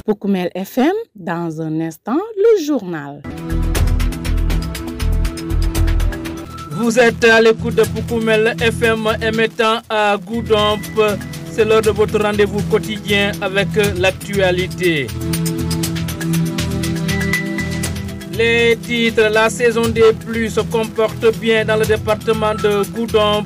Poukoumel FM, dans un instant, le journal. Vous êtes à l'écoute de Poukoumel FM émettant à Goudomp. C'est l'heure de votre rendez-vous quotidien avec l'actualité. Les titres, la saison des pluies se comporte bien dans le département de Goudomp.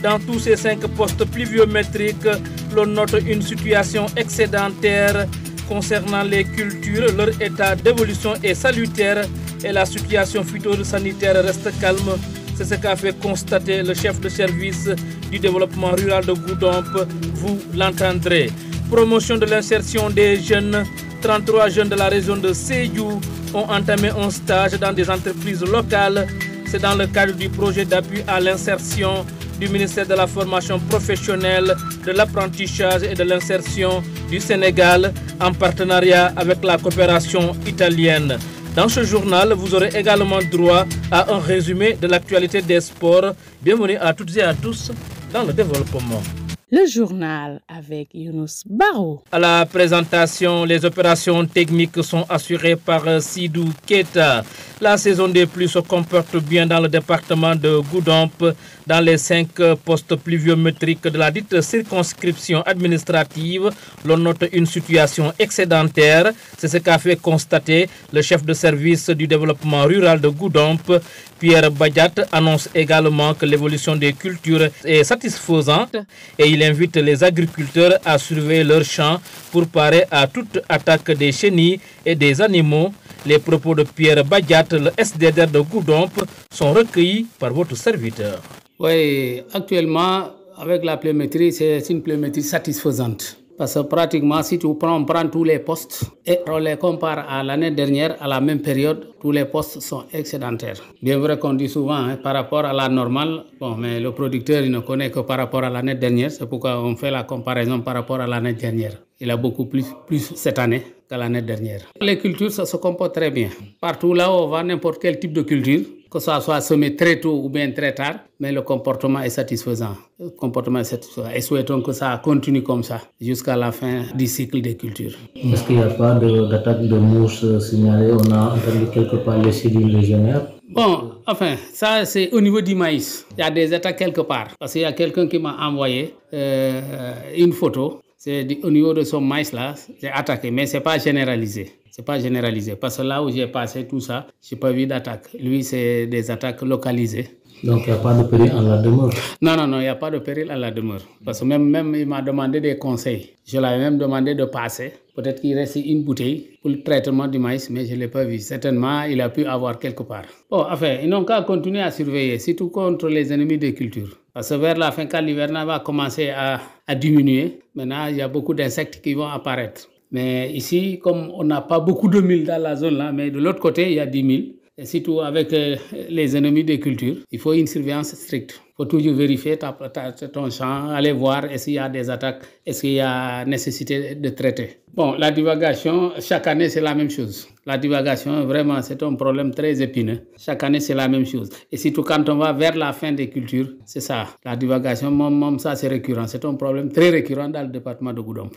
Dans tous ces 5 postes pluviométriques, l'on note une situation excédentaire. Concernant les cultures, leur état d'évolution est salutaire et la situation phytosanitaire reste calme. C'est ce qu'a fait constater le chef de service du développement rural de Goudomp. Vous l'entendrez. Promotion de l'insertion des jeunes. 33 jeunes de la région de Sédhiou ont entamé un stage dans des entreprises locales. C'est dans le cadre du projet d'appui à l'insertion du ministère de la formation professionnelle, de l'apprentissage et de l'insertion du Sénégal en partenariat avec la coopération italienne. Dans ce journal, vous aurez également droit à un résumé de l'actualité des sports. Bienvenue à toutes et à tous dans le développement. Le journal avec Younous Barou. À la présentation, les opérations techniques sont assurées par Sidou Keita. La saison des pluies se comporte bien dans le département de Goudomp. Dans les 5 postes pluviométriques de la dite circonscription administrative, l'on note une situation excédentaire. C'est ce qu'a fait constater le chef de service du développement rural de Goudomp. Pierre Badiat annonce également que l'évolution des cultures est satisfaisante et il invite les agriculteurs à surveiller leurs champs pour parer à toute attaque des chenilles et des animaux. Les propos de Pierre Badiat, le SDDR de Goudomp, sont recueillis par votre serviteur. Oui, actuellement, avec la pluviométrie, c'est une pluviométrie satisfaisante. Parce que pratiquement, si on prend tous les postes et on les compare à l'année dernière, à la même période, tous les postes sont excédentaires. Bien vrai qu'on dit souvent, par rapport à la normale, mais le producteur il ne connaît que par rapport à l'année dernière. C'est pourquoi on fait la comparaison par rapport à l'année dernière. Il a beaucoup plus cette année qu'à l'année dernière. Les cultures, ça se comporte très bien. Partout là où on va, n'importe quel type de culture, que ça soit semé très tôt ou bien très tard, mais le comportement est satisfaisant. Et souhaitons que ça continue comme ça jusqu'à la fin du cycle des cultures. Est-ce qu'il n'y a pas d'attaque de mouches signalée? On a entendu quelque part les cellules légionnaires. Bon, enfin, ça c'est au niveau du maïs. Il y a des attaques quelque part. Parce qu'il y a quelqu'un qui m'a envoyé une photo. C'est au niveau de son maïs là, j'ai attaqué, mais c'est pas généralisé. C'est pas généralisé. Parce que là où j'ai passé tout ça, j'ai pas vu d'attaque. Lui, c'est des attaques localisées. Donc il n'y a pas de péril à la demeure? Non, il n'y a pas de péril à la demeure. Parce que même il m'a demandé des conseils. Je l'avais même demandé de passer. Peut-être qu'il reste une bouteille pour le traitement du maïs, mais je ne l'ai pas vu. Certainement, il a pu avoir quelque part. Bon, enfin, ils n'ont qu'à continuer à surveiller, surtout contre les ennemis des cultures. Parce que vers la fin, quand l'hivernage va commencer à diminuer, maintenant, il y a beaucoup d'insectes qui vont apparaître. Mais ici, comme on n'a pas beaucoup de milles dans la zone là, mais de l'autre côté, il y a 10 000. Et surtout avec les ennemis des cultures, il faut une surveillance stricte. Il faut toujours vérifier ton champ, aller voir s'il y a des attaques, est-ce qu'il y a nécessité de traiter. Bon, la divagation, chaque année, c'est la même chose. La divagation, vraiment, c'est un problème très épineux. Chaque année, c'est la même chose. Et surtout quand on va vers la fin des cultures, c'est ça. La divagation, ça, c'est récurrent. C'est un problème très récurrent dans le département de Goudomp.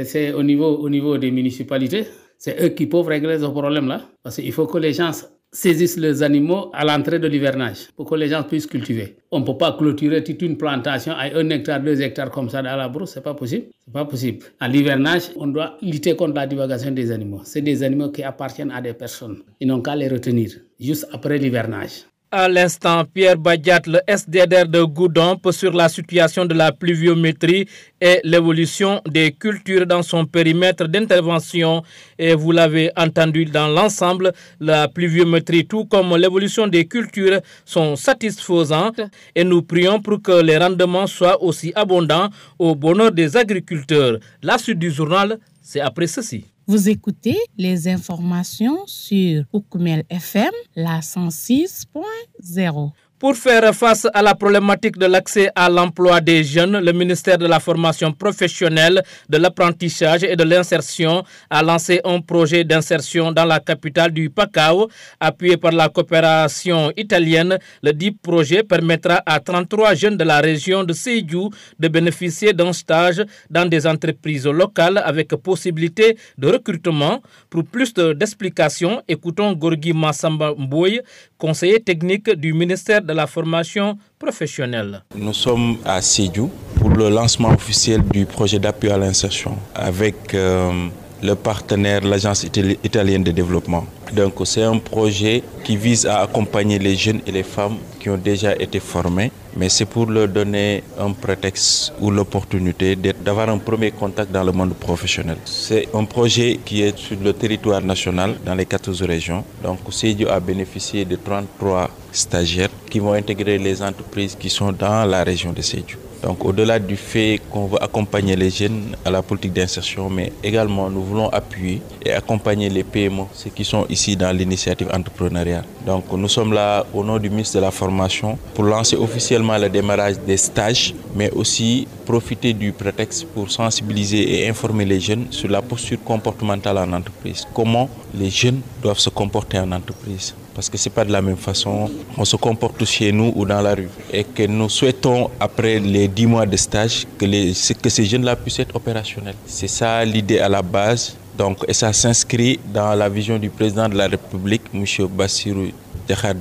C'est au niveau des municipalités. C'est eux qui peuvent régler ce problème-là. Parce qu'il faut que les gens saisissent les animaux à l'entrée de l'hivernage pour que les gens puissent cultiver. On ne peut pas clôturer toute une plantation à 1 hectare, 2 hectares comme ça dans la brousse. C'est pas possible. C'est pas possible. À l'hivernage, on doit lutter contre la divagation des animaux. C'est des animaux qui appartiennent à des personnes. Ils n'ont qu'à les retenir juste après l'hivernage. À l'instant, Pierre Badiat, le SDDR de Goudomp, sur la situation de la pluviométrie et l'évolution des cultures dans son périmètre d'intervention. Et vous l'avez entendu dans l'ensemble, la pluviométrie, tout comme l'évolution des cultures, sont satisfaisantes. Et nous prions pour que les rendements soient aussi abondants au bonheur des agriculteurs. La suite du journal, c'est après ceci. Vous écoutez les informations sur Poukoumel FM, la 106.0. Pour faire face à la problématique de l'accès à l'emploi des jeunes, le ministère de la formation professionnelle, de l'apprentissage et de l'insertion a lancé un projet d'insertion dans la capitale du Pacao. Appuyé par la coopération italienne, le dit projet permettra à 33 jeunes de la région de Sédhiou de bénéficier d'un stage dans des entreprises locales avec possibilité de recrutement. Pour plus d'explications, écoutons Gorgui Massamba Mboye, conseiller technique du ministère de la formation professionnelle. Nous sommes à Sédhiou pour le lancement officiel du projet d'appui à l'insertion avec le partenaire, l'Agence italienne de développement. Donc c'est un projet qui vise à accompagner les jeunes et les femmes qui ont déjà été formés, mais c'est pour leur donner un prétexte ou l'opportunité d'avoir un premier contact dans le monde professionnel. C'est un projet qui est sur le territoire national, dans les 14 régions. Donc Sédhiou a bénéficié de 33 stagiaires qui vont intégrer les entreprises qui sont dans la région de Sédhiou. Donc au-delà du fait qu'on veut accompagner les jeunes à la politique d'insertion, mais également nous voulons appuyer et accompagner les PME, ceux qui sont ici dans l'initiative entrepreneuriale. Donc nous sommes là au nom du ministre de la Formation pour lancer officiellement le démarrage des stages, mais aussi profiter du prétexte pour sensibiliser et informer les jeunes sur la posture comportementale en entreprise. Comment les jeunes doivent se comporter en entreprise. Parce que ce n'est pas de la même façon on se comporte chez nous ou dans la rue. Et que nous souhaitons, après les 10 mois de stage, que ces jeunes-là puissent être opérationnels. C'est ça l'idée à la base. Donc, et ça s'inscrit dans la vision du président de la République, M. Bassirou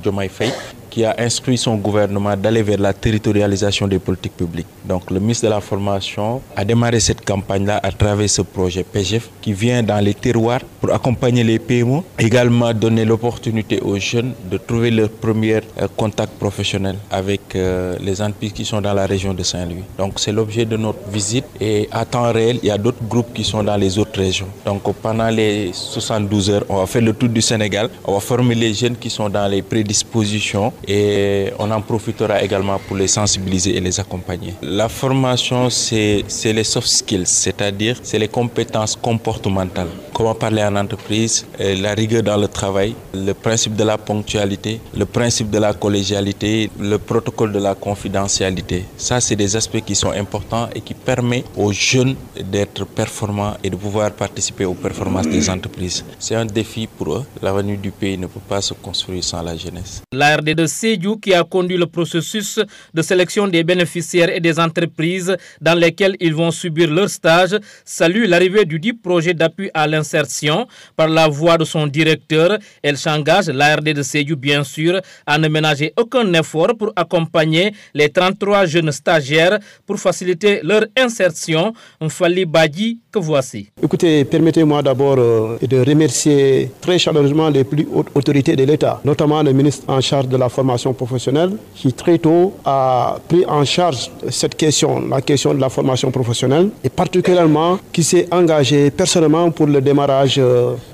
Diomaye Faye, qui a instruit son gouvernement d'aller vers la territorialisation des politiques publiques. Donc le ministre de la Formation a démarré cette campagne-là à travers ce projet PGF qui vient dans les terroirs pour accompagner les PME, également donner l'opportunité aux jeunes de trouver leur premier contact professionnel avec les entreprises qui sont dans la région de Saint-Louis. Donc c'est l'objet de notre visite et à temps réel, il y a d'autres groupes qui sont dans les autres régions. Donc pendant les 72 heures, on va faire le tour du Sénégal, on va former les jeunes qui sont dans les prédispositions et on en profitera également pour les sensibiliser et les accompagner. La formation, c'est les soft skills, c'est-à-dire c'est les compétences comportementales. Comment parler en entreprise, la rigueur dans le travail, le principe de la ponctualité, le principe de la collégialité, le protocole de la confidentialité. Ça, c'est des aspects qui sont importants et qui permettent aux jeunes d'être performants et de pouvoir participer aux performances des entreprises. C'est un défi pour eux. L'avenir du pays ne peut pas se construire sans la jeunesse. La RD de Sédhiou, qui a conduit le processus de sélection des bénéficiaires et des entreprises dans lesquelles ils vont subir leur stage, salue l'arrivée du dit projet d'appui à l'insertion. Par la voix de son directeur, elle s'engage, la RD de Sédhiou bien sûr, à ne ménager aucun effort pour accompagner les 33 jeunes stagiaires pour faciliter leur insertion. Fali Badji, que voici. Écoutez, permettez-moi d'abord de remercier très chaleureusement les plus hautes autorités de l'État, notamment le ministre en charge de la formation professionnelle, qui très tôt a pris en charge cette question, la question de la formation professionnelle, et particulièrement qui s'est engagé personnellement pour le démarrage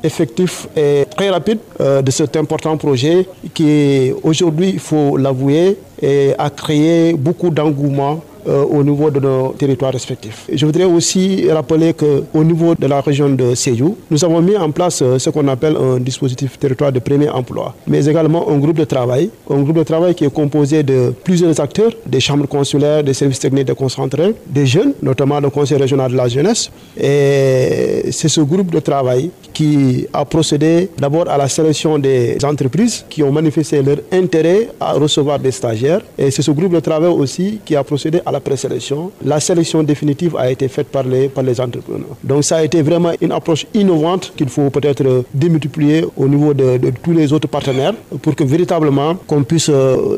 effectif et très rapide de cet important projet qui aujourd'hui, il faut l'avouer, a créé beaucoup d'engouement au niveau de nos territoires respectifs. Je voudrais aussi rappeler qu'au niveau de la région de Sédhiou, nous avons mis en place ce qu'on appelle un dispositif territoire de premier emploi, mais également un groupe de travail qui est composé de plusieurs acteurs, des chambres consulaires, des services techniques déconcentrés, des jeunes, notamment le Conseil régional de la jeunesse. Et c'est ce groupe de travail qui a procédé d'abord à la sélection des entreprises qui ont manifesté leur intérêt à recevoir des stagiaires. Et c'est ce groupe de travail aussi qui a procédé à la présélection. La sélection définitive a été faite par les entrepreneurs. Donc ça a été vraiment une approche innovante qu'il faut peut-être démultiplier au niveau de tous les autres partenaires pour que véritablement qu'on puisse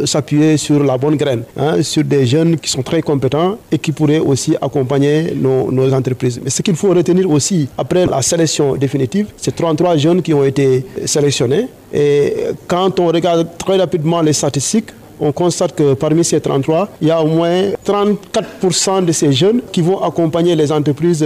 s'appuyer sur la bonne graine, sur des jeunes qui sont très compétents et qui pourraient aussi accompagner nos entreprises. Mais ce qu'il faut retenir aussi après la sélection définitive, c'est 33 jeunes qui ont été sélectionnés. Et quand on regarde très rapidement les statistiques, on constate que parmi ces 33, il y a au moins 34% de ces jeunes qui vont accompagner les entreprises,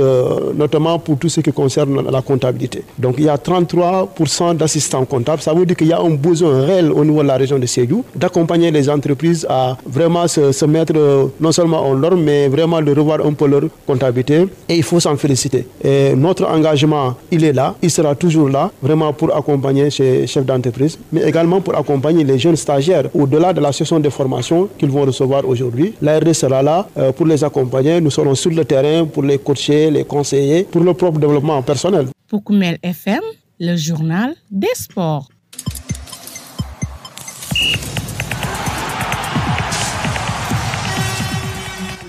notamment pour tout ce qui concerne la comptabilité. Donc il y a 33% d'assistants comptables. Ça veut dire qu'il y a un besoin réel au niveau de la région de Sédhiou d'accompagner les entreprises à vraiment se mettre non seulement en norme, mais vraiment de revoir un peu leur comptabilité. Et il faut s'en féliciter. Et notre engagement, il est là, il sera toujours là, vraiment pour accompagner ces chefs d'entreprise, mais également pour accompagner les jeunes stagiaires au-delà de la ce sont des formations qu'ils vont recevoir aujourd'hui. L'ARD sera là pour les accompagner. Nous serons sur le terrain pour les coacher, les conseiller pour leur propre développement personnel. Pour Koumel FM, le journal des sports.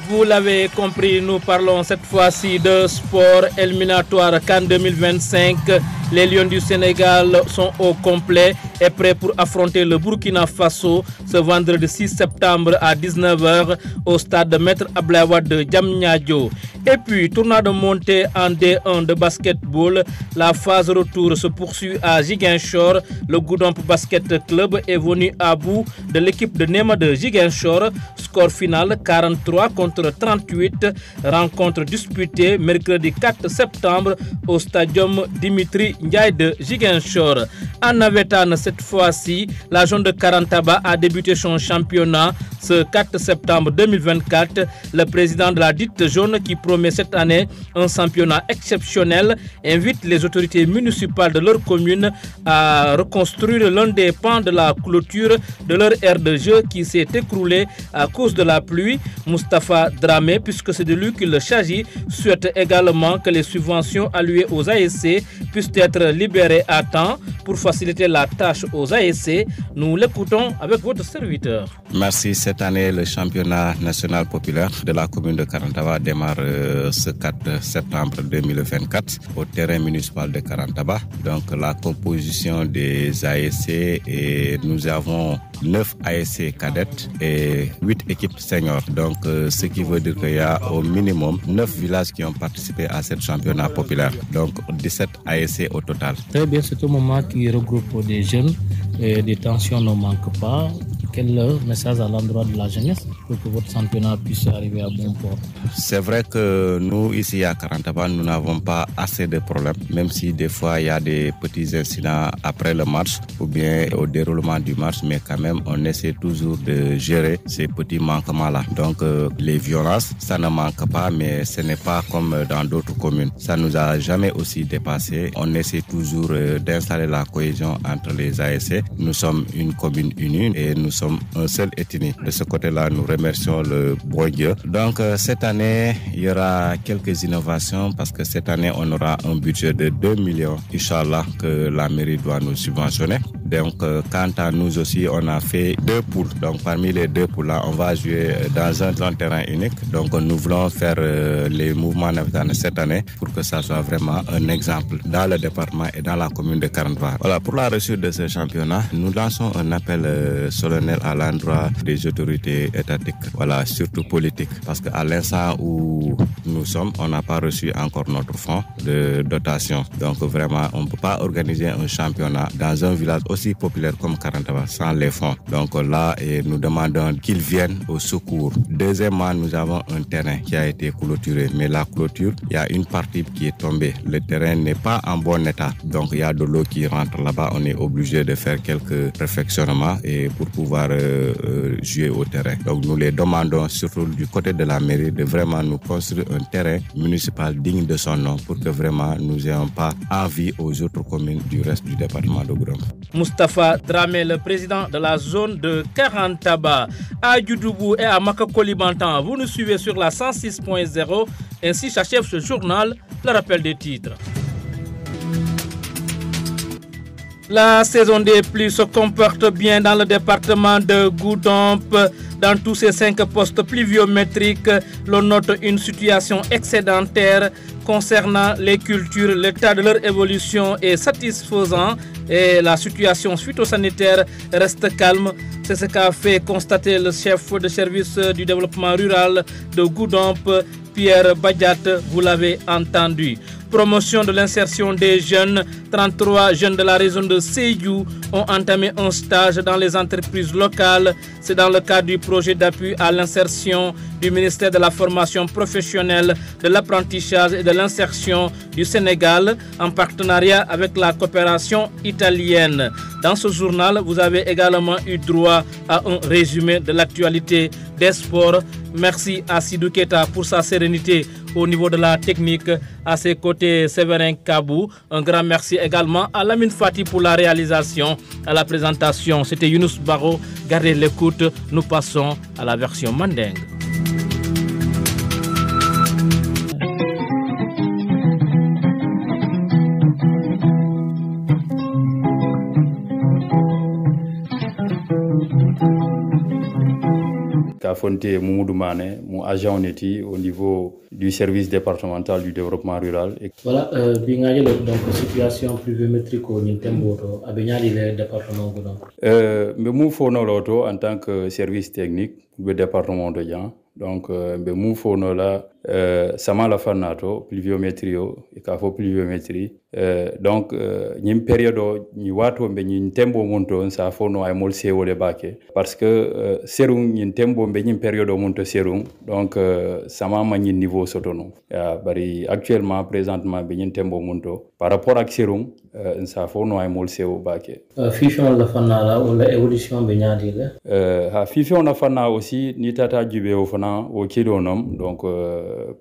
Vous l'avez compris, nous parlons cette fois-ci de sport éliminatoire CAN 2025. Les Lions du Sénégal sont au complet et prêts pour affronter le Burkina Faso ce vendredi 6 septembre à 19h au stade Maître Abdoulaye Wade de Diamniadio. Et puis, tournoi de montée en D1 de basketball. La phase retour se poursuit à Ziguinchor. Le Goudomp Basket Club est venu à bout de l'équipe de Nema de Ziguinchor. Score final 43 contre 38. Rencontre disputée mercredi 4 septembre au stadium Dimitri Ndiaye de Ziguinchor. En Navétane, cette fois-ci, la zone de Karantaba a débuté son championnat ce 4 septembre 2024. Le président de la dite zone, qui promet cette année un championnat exceptionnel, invite les autorités municipales de leur commune à reconstruire l'un des pans de la clôture de leur aire de jeu qui s'est écroulée à cause de la pluie. Moustapha Dramé, puisque c'est de lui qu'il s'agit, souhaite également que les subventions allouées aux ASC puissent être libérées à temps pour faciliter la tâche aux ASC. Nous l'écoutons avec votre serviteur. Merci. Cette année, le championnat national populaire de la commune de Karantaba démarre ce 4 septembre 2024 au terrain municipal de Karantaba. Donc la composition des ASC, et nous avons 9 ASC cadettes et 8 équipes seniors. Donc ce qui veut dire qu'il y a au minimum 9 villages qui ont participé à ce championnat populaire. Donc 17 ASC au total. Très bien, c'est un moment qui regroupe des jeunes et des tensions ne manquent pas. Quel est le message à l'endroit de la jeunesse pour que votre championnat puisse arriver à bon port? C'est vrai que nous, ici à Karantaba, nous n'avons pas assez de problèmes, même si des fois il y a des petits incidents après le match ou bien au déroulement du match, mais quand même on essaie toujours de gérer ces petits manquements-là. Donc les violences, ça ne manque pas, mais ce n'est pas comme dans d'autres communes. Ça nous a jamais aussi dépassé. On essaie toujours d'installer la cohésion entre les ASC. Nous sommes une commune unie et nous sommes un seul ethnie. De ce côté-là, nous remercions le bon Dieu. Donc cette année, il y aura quelques innovations parce que cette année, on aura un budget de 2 millions, Inch'Allah, que la mairie doit nous subventionner. Donc quant à nous aussi, on a fait 2 poules. Donc parmi les 2 poules-là, on va jouer dans un grand terrain unique. Donc nous voulons faire les mouvements navétanes cette année pour que ça soit vraiment un exemple dans le département et dans la commune de Karantaba. Voilà, pour la réussite de ce championnat, nous lançons un appel solennel à l'endroit des autorités étatiques, voilà, surtout politiques, parce qu'à l'instant où nous sommes, on n'a pas reçu encore notre fonds de dotation. Donc vraiment, on ne peut pas organiser un championnat dans un village aussi populaire comme Karantaba sans les fonds. Donc là, nous demandons qu'ils viennent au secours. Deuxièmement, nous avons un terrain qui a été clôturé, mais la clôture, il y a une partie qui est tombée. Le terrain n'est pas en bon état, donc il y a de l'eau qui rentre là-bas. On est obligé de faire quelques perfectionnements et pour pouvoir jouer au terrain. Donc nous les demandons surtout du côté de la mairie de vraiment nous construire un terrain municipal digne de son nom pour que vraiment nous n'ayons pas envie aux autres communes du reste du département de Goudomp. Moustapha Dramé, le président de la zone de Karantaba. À Djoudoubou et à Makakolibantan, vous nous suivez sur la 106.0. Ainsi s'achève ce journal. Le rappel des titres. La saison des pluies se comporte bien dans le département de Goudomp. Dans tous ces 5 postes pluviométriques, l'on note une situation excédentaire. Concernant les cultures, l'état de leur évolution est satisfaisant et la situation phytosanitaire reste calme. C'est ce qu'a fait constater le chef de service du développement rural de Goudomp, Pierre Badiat, vous l'avez entendu. Promotion de l'insertion des jeunes, 33 jeunes de la région de Sédhiou ont entamé un stage dans les entreprises locales. C'est dans le cadre du projet d'appui à l'insertion du ministère de la formation professionnelle, de l'apprentissage et de l'insertion du Sénégal en partenariat avec la coopération italienne. Dans ce journal, vous avez également eu droit à un résumé de l'actualité des sports. Merci à Sidou Keita pour sa sérénité au niveau de la technique. À ses côtés, Séverin Kabou. Un grand merci également à Lamine Fati pour la réalisation, à la présentation. C'était Younous Baro. Gardez l'écoute. Nous passons à la version mandingue. Kafonte Moumoudou Mané, mon agent neti au niveau du service départemental du développement rural. Voilà, bingaye donc situation pluviométrique au Nintembo, à Benyali le département Goudon. Mais mou fono loto en tant que service technique du département de Yan. Donc, mais mou fono là, sama la fanato pluviométrie et kafo pluviométrie. Donc, une période ni wato mbe ni tembo monto sa fono ay mol se wole bake parce que serum ni tembo mbe ni période monto serum donc sama ma ni niveau sotono ya bari actuellement présentement be ni tembo monto par rapport à serum sa fono ay mol se wo bake fifion la fanala wala évolution be nyaadi le ha fifion na fana aussi ni tata jube o fana o kidonom donc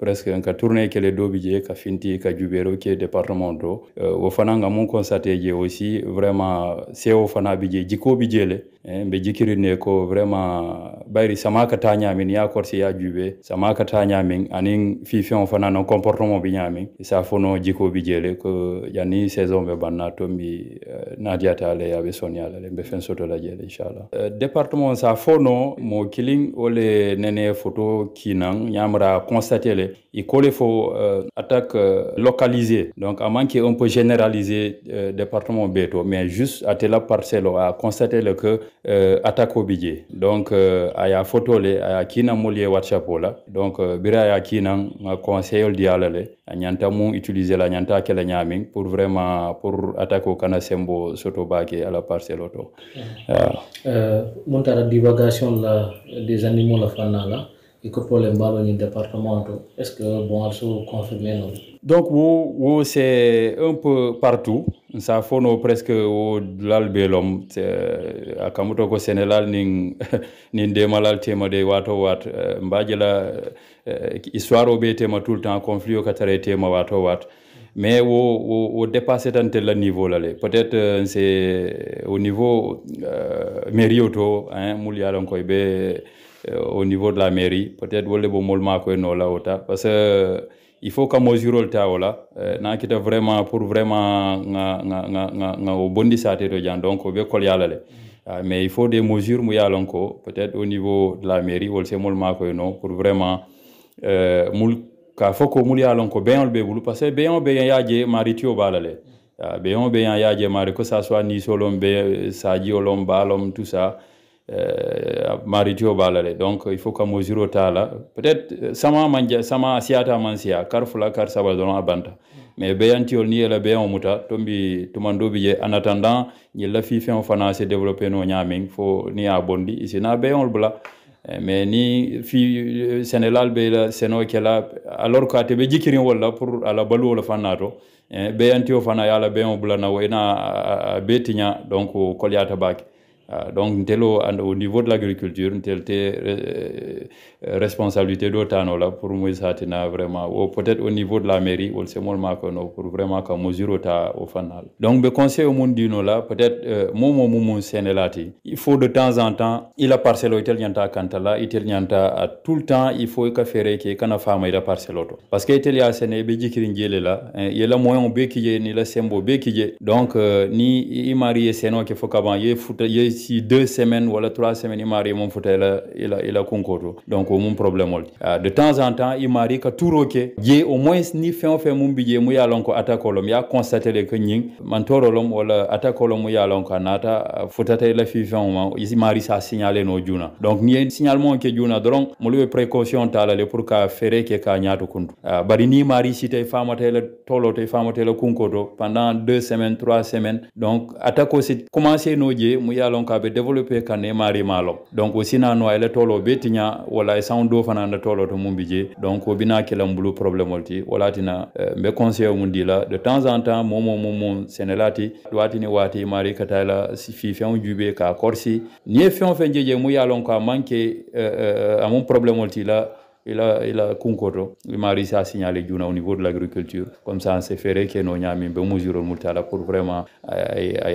presque un ka tourner que les dobije ka finti ka jubero qui est département do au fananga mon constaté aussi vraiment c'est au fana bije jiko bijele be jikirine ko vraiment bayri sama ka tanya min ya korsi ya jube sama ka tanya min anin fifion fana non comportement bi nyami sa fono jiko bijele ko yani saison be banna tombi nadiata le ya be soniala le be fen soto la jele inshallah département sa fono mo killing ole nene photo kinang nyamra constaté le il colle faut attaque localisée donc à manquer un peu généralisé département Beto mais juste à telle parcelle a constaté le que attaque au budget donc aya photo le aya kina molie WhatsApp là donc bira ya kina conseil diala le nyanta mu utiliser la nyanta kala nyaming pour vraiment pour attaque au kana sembo soto bake à la parcelle auto montara divagation là des animaux la fana là et que pour les ballons du département est-ce que bon also confirmé non donc wo c'est un peu partout ça fono presque au l'albelom akamuto ko Sénégal nin demalal tema de wato wat mbajela histoire o be tema tout le temps conflit o katare tema wato wat mais au dépasser tant le niveau là peut-être c'est au niveau mairie auto hein moulialon ko be au niveau de la mairie peut-être wolle bo molma ko no la ota parce que il faut que mesure le taola na kita vraiment pour vraiment nga au bondi sate do jan donc be kol yala le mais il faut des mesures mu yalon ko peut-être au niveau de la mairie wol se molma ko no pour vraiment mul ka foko mul yalon ko beyon be bulu parce que beyon yaaje maritio balale beyon yaaje mari que ça soit ni solom be saji olom balom tout ça maritio balale donc il faut que mesure tala peut-être sama siata mansia karfula kar sabadon abanta mais beyanti ol ni la beyon muta tombi tumando biye en attendant ni la fi fin fana se développer no nyaming fo ni abondi ici na beyon bla mais ni fi Sénégal be la seno kala alors que te be jikirin wala pour ala balu wala fanato beyanti o fana ya la beyon bla na wena betinya donc koliata bak donc telo au niveau de l'agriculture tel responsabilité d'autano là pour moi ça tina vraiment ou peut-être au niveau de la mairie ou c'est moi makono pour vraiment ka mesure au final donc be conseil au monde dino là peut-être momo sénélati il faut de temps en temps il a parcelle tel nyanta kantala itel nyanta à tout le temps il faut ka faire que kana fama ila parcelle auto parce que tel ya séné be jikirin jele là il la moyen be kiye ni la sembo be kiye donc ni i marié séno que faut qu'avant si 2 semaines ou 3 semaines il marie mon fauteuil il a concours donc mon problème de temps en temps il marie ka tout roké je au moins ni fait mon billet mu ya lonko attaquolom ya constater le que ning mantorolom wala attaquolom mu ya lonko nata fauteuil la fifon il marie ça signaler no juna donc ni signalement que juna donc mo le précaution tala le pour ka faire que ka nyaato kundu bari ni marie cité fama tele tolote fama tele kunkoto pendant 2 semaines 3 semaines donc attaquo c'est commencer no je mu ya lonko ka be développer kan e mari malo donc aussi na no ele tolo betinya wala e sound fana na tolo to mumbije donc bina kila mbulu problème olti wala tina be conseil mundila de temps en temps momo senelati watini wati mari katala si fi fion jube ka korsi ni fion fenjeje mu yalon ka manke amon problème olti la il a kunkoto il m'a réussi à signaler au niveau de l'agriculture comme ça on s'est fait que nous avons mis des mesures multiples pour vraiment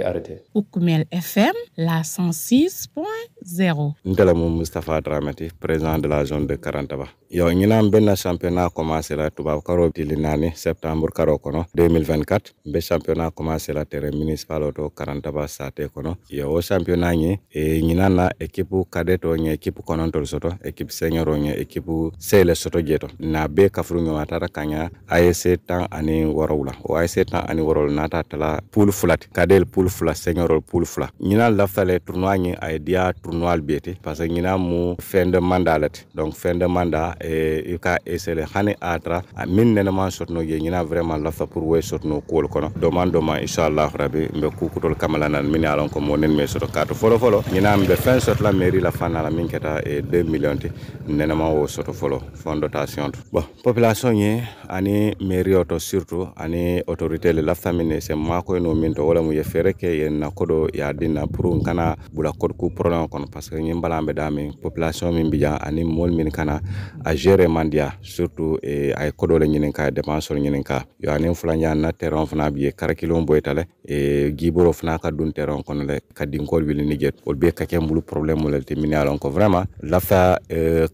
arrêter. Oukoumel FM, la 106.0. Ndela Moustapha Dramati, président de la zone de Karantaba. Yo ñina benn championnat commencé la tubaab karo tilinani septembre karo kono 2024 be championnat commencé la terrain municipal auto Karantaba sate kono yo o championnat ñi e ñina na équipe cadeto ñi équipe konontol soto équipe senior ñi équipe sele soto jeto na be kafru ñi watara kanya ASC tan ani warowla o ASC tan ani warol nata tala pool flat cadel pool flat senior pool flat ñina laftale tournoi ñi ay dia tournoi beti parce que ñina mu fin de mandat lat donc fin de mandat e ka esele hani atra min nenema sotno ye ñina vraiment lafa pour way sotno kool kono doma inshallah rabbi mbe kukutol kamalanan min alon ko mo nen me soto kato folo ñina mbe fin sot la mairie la fanala min keta e 2 millions ti nenema wo soto folo fond dotation bon population ñi ani mairie auto surtout ani autorité le la famille c'est mako no min to wala mu ye fere ke yen na kodo ya dina pour kana bula kod ku problème kono parce que ñi mbalambe dami population min bijan ani mol min kana a gérer mandia surtout e ay kodo le ñinen ka dépense ñinen ka yo ani fulanya na terrain fana bi karakilo boytale e giboro fana ka dun terrain kono le ka dinkol wi ni jet ol be ka kembulu problème le te minalon ko vraiment la fa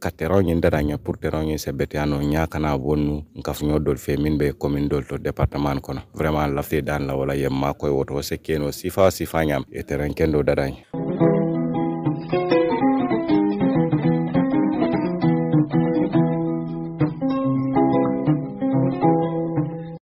ka terrain ñin daranya pour terrain ñi se betiano ñakana bonu ngaf ñoo dol fe min be commune dol to département kono vraiment la fe dan la wala yemma koy woto se keno sifa ñam e terrain kendo daranya